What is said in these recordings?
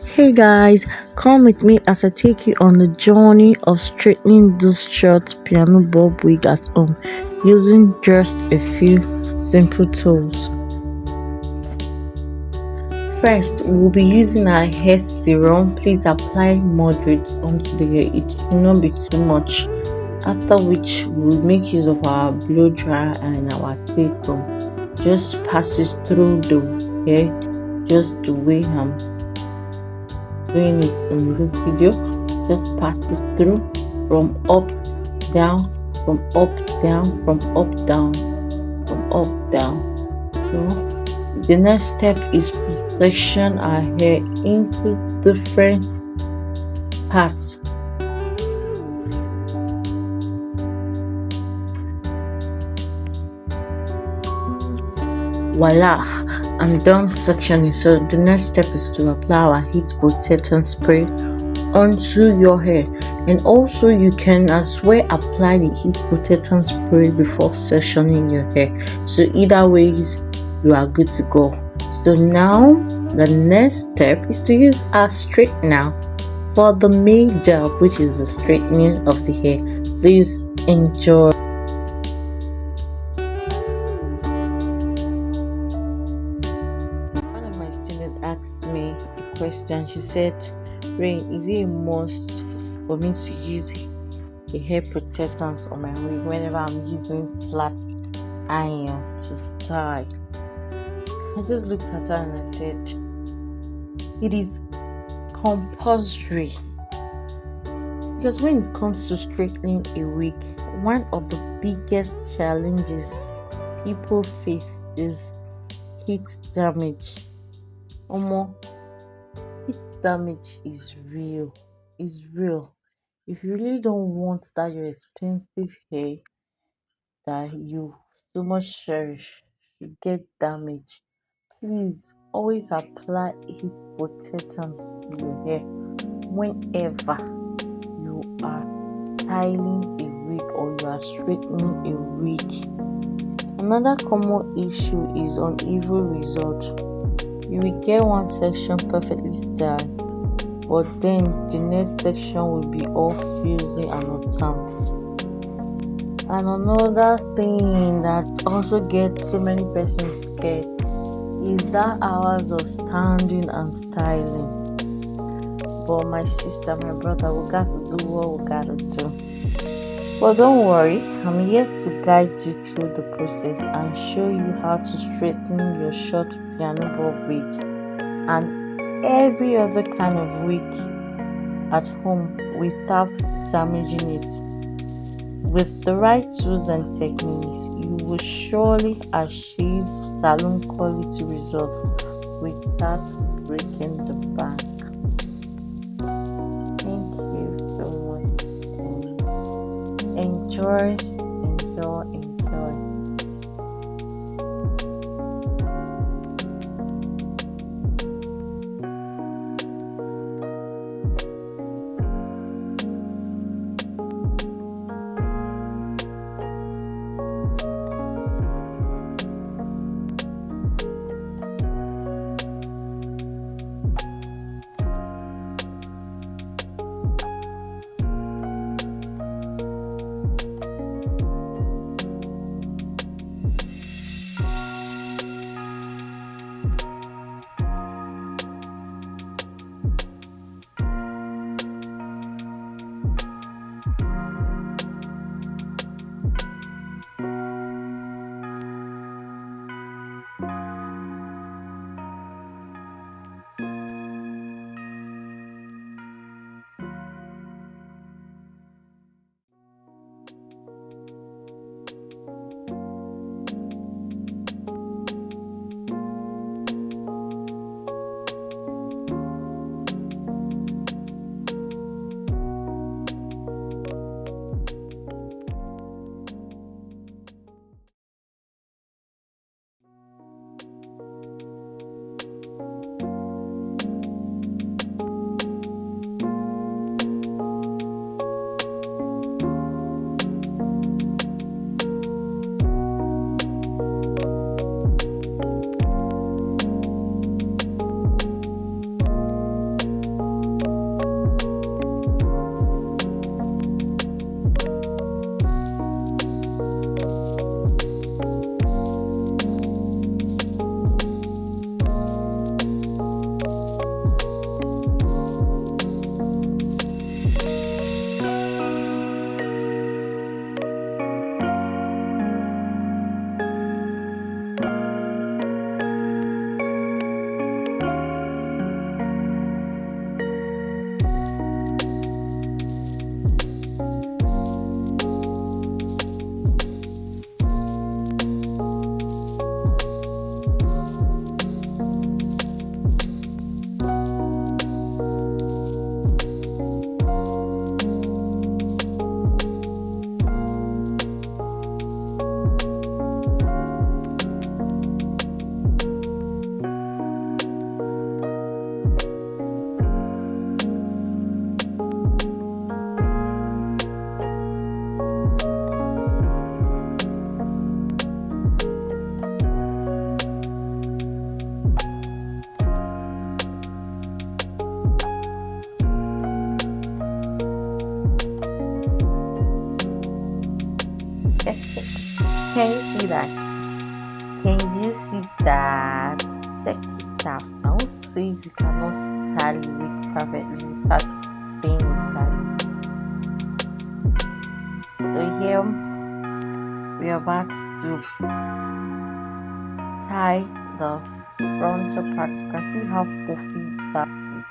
Hey guys, come with me as I take you on the journey of straightening this short piano bob wig at home using just a few simple tools. First, we'll be using our hair serum. Please apply moderate onto the hair. It should not be too much. After which, we'll make use of our blow dryer and our tape comb. Just pass it through the hair, just the way I'm doing it in this video. Just pass it through from up down, from up down, from up down, from up down. So the next step is to section our hair into different parts. Voila, I'm done sectioning. So the next step is to apply our heat protectant spray onto your hair, and also you can as well apply the heat protectant spray before sectioning your hair. So either ways you are good to go. So now the next step is to use our straightener for the main job, which is the straightening of the hair. Please enjoy. One of my students asked me a question. She said, Rain, is it a must for me to use a hair protectant on my wig whenever I'm using flat iron to style? I just looked at her and I said, it is compulsory, because when it comes to straightening a wig, one of the biggest challenges people face is heat damage. Heat damage is real. If you really don't want that your expensive hair that you so much cherish should get damaged, please always apply heat protectant to your hair whenever you are styling a wig or you are straightening a wig. Another common issue is uneven result. You will get one section perfectly styled, but then the next section will be all fuzzy and unkempt. And another thing that also gets so many persons scared is that hours of standing and styling. But my sister, my brother, we got to do what we gotta do. But don't worry, I'm here to guide you through the process and show you how to straighten your short piano bob wig and every other kind of wig at home without damaging it. With the right tools and techniques, you will surely achieve salon quality results without breaking the bank. Thank you so much. Enjoy. see that? Can you see that? Check it out. Now who says you cannot style a wig perfectly without being stylist? So here we are about to tie the frontal part. You can see how puffy that is.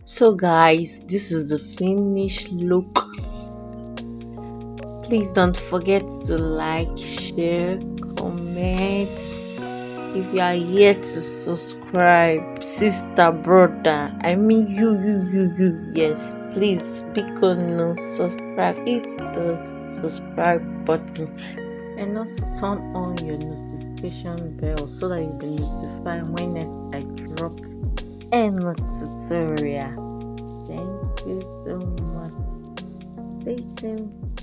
So guys, this is the finished look. Please don't forget to like, share, comment. If you are yet to subscribe, sister, brother, I mean you, yes, please pick on subscribe, hit the subscribe button, and also turn on your notification bell so that you'll be notified when next I drop any tutorial. Thank you so much. Stay tuned.